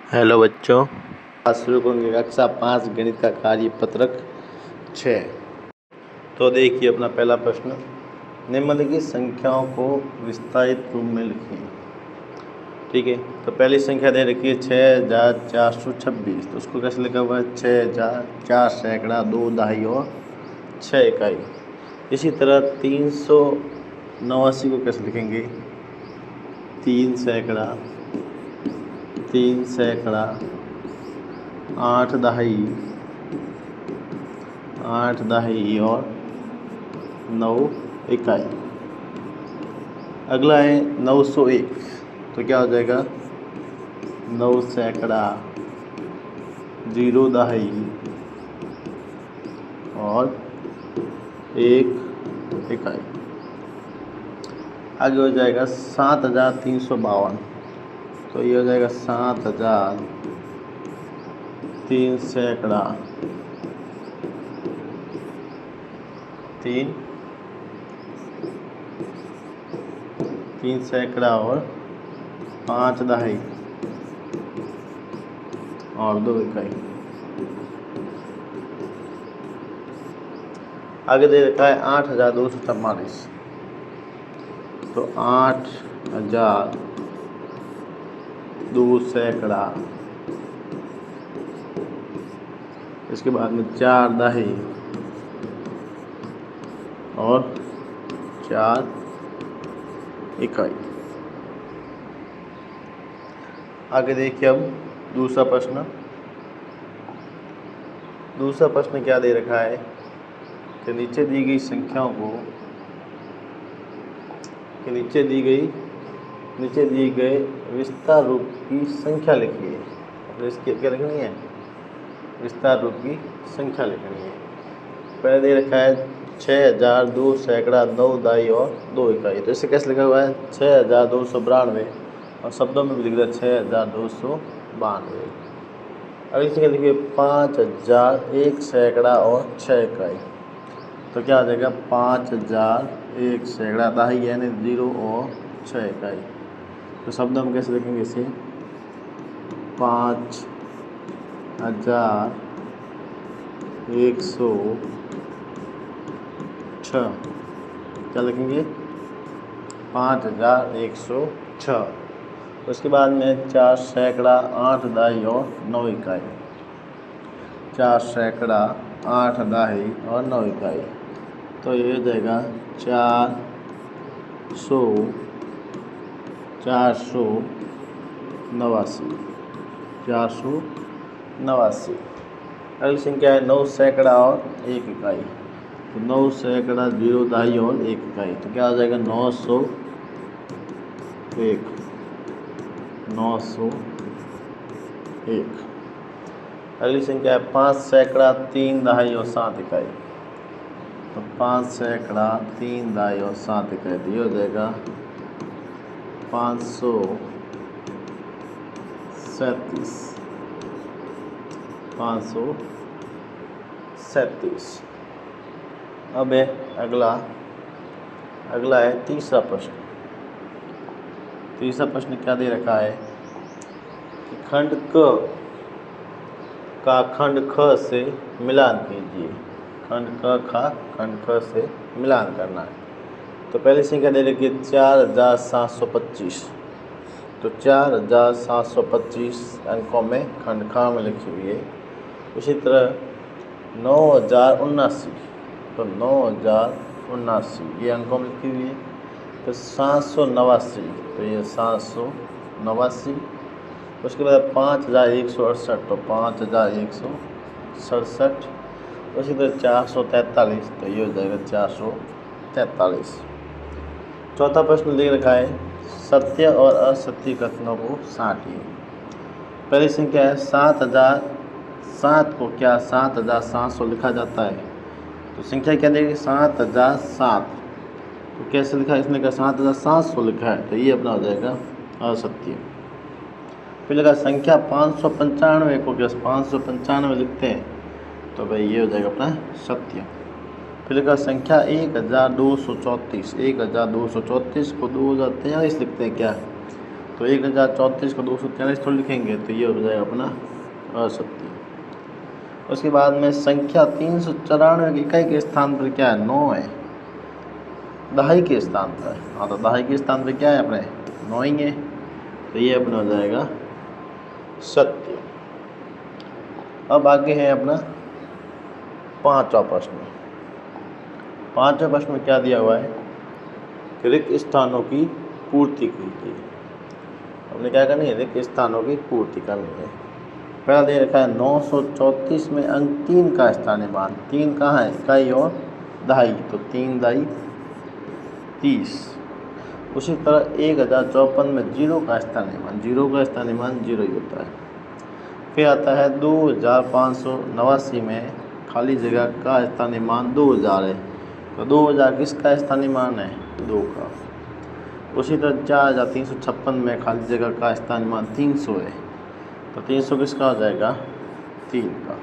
Hello बच्चों, आज शुरू करेंगे कक्षा 5 गणित का कार्य पत्रक 6। तो देखिए अपना पहला प्रश्न, निम्नलिखित संख्याओं को विस्तारित रूप में लिखिए। ठीक है, तो पहली संख्या दे रखी है 6426। तो उसको कैसे लिखा हुआ है? 6004 सैकड़ा 2 दहाई और 6 इकाई। इसी तरह 389 को कैसे लिखेंगे? 3 सैकड़ा 8 दहाई और 9 इकाई। अगला है 901। तो क्या हो जाएगा? 9 सैकड़ा 0 दहाई और 1 इकाई। आगे हो जाएगा 7352। तो ये हो जाएगा 7003 सैकड़ा 3 सैकड़ा और 5 दहाई और 2 इकाई। आगे दे रखा है 8244। तो 8002 सैकड़ा, इसके बाद में 4 दहाई और 4 इकाई। आगे देखिए अब दूसरा प्रश्न। दूसरा प्रश्न क्या दे रखा है कि नीचे दी गई संख्याओं को नीचे दिए गए विस्तार रूप की संख्या लिखिए। तो इसकी क्या लिखनी है? विस्तार रूप की संख्या लिखनी है। पहले दे रखा है 6002 सैकड़ा 9 दहाई और 2 इकाई। तो इसे कैसे लिखा हुआ है? 6292 और शब्दों में भी लिख दिया 6292। अगली संख्या लिखिए 5001 सैकड़ा और 6 इकाई। तो क्या हो जाएगा? 5001 सैकड़ा दहाई यानी 0 और 6 इकाई। तो शब्दों में कैसे लिखेंगे इसे? 5106। क्या लिखेंगे? 5106। उसके बाद में 4 सैकड़ा 8 दहाई और 9 इकाई। 4 सैकड़ा 8 दहाई और 9 इकाई। तो ये हो जाएगा 489। अगली संख्या है 9 सैकड़ा और 1 इकाई। तो 9 सैकड़ा 0 दहाई और 1 इकाई। तो क्या हो जाएगा? 901। अगली संख्या है 5 सैकड़ा 3 दहाई और 7 इकाई। तो 5 सैकड़ा 3 दहाई और 7 इकाई। तो ये हो जाएगा 537। अब है अगला है तीसरा प्रश्न। तीसरा प्रश्न क्या दे रखा है कि खंड क का खंड ख से मिलान कीजिए। खंड क का खंड ख से मिलान करना है। तो पहली संख्या दे रखी है 4725। तो 4725 अंकों में खंड ख में लिखी हुई है। उसी तरह 9079। तो 9079 ये अंकों में लिखी हुई है। तो 789। तो ये 789। उसके बाद 5168। तो 5167। उसी तरह 443। तो ये हो जाएगा 443। चौथा प्रश्न लिख रखा है सत्य और असत्य कथनों को साटिए। पहली संख्या है 7007 को क्या 7700 लिखा जाता है? तो संख्या क्या देगी? 7007। तो कैसे लिखा? इसने कहा 7700 लिखा है। तो ये अपना हो जाएगा असत्य। फिर लगा संख्या 595 को क्या 595 लिखते हैं? तो भाई ये हो जाएगा अपना सत्य। फिर लगा संख्या 1234 को 2043 लिखते हैं क्या? तो 1034 को 243 थोड़ी लिखेंगे, तो ये हो जाएगा अपना असत्य। उसके बाद में संख्या 394 की इकाई के स्थान पर क्या है, 9 है। दहाई के स्थान पर, हाँ तो दहाई के स्थान पर क्या है अपने 9 ही है, तो ये अपना हो जाएगा सत्य। अब आगे है अपना 5वां प्रश्न। 5वें प्रश्न में क्या दिया हुआ है कि रिक्त स्थानों की पूर्ति कीजिए। हमने क्या करनी है, रिक्त स्थानों की पूर्ति करनी है। पहला दे रखा है 934 में अंक 3 का स्थानीय मान, 3 कहाँ है, इकाई और दहाई, तो 3 दाई 30। उसी तरह 1054 में 0 का स्थानीय मान, 0 का स्थानीय मान 0 ही होता है। फिर आता है 2589 में खाली जगह का स्थानीय मान 2000 है, तो 2000 किसका स्थानीय मान है, 2 का। उसी तरह 4356 में खाली जगह का स्थानीय मान 300 है, तो 300 किसका हो जाएगा, 3 का।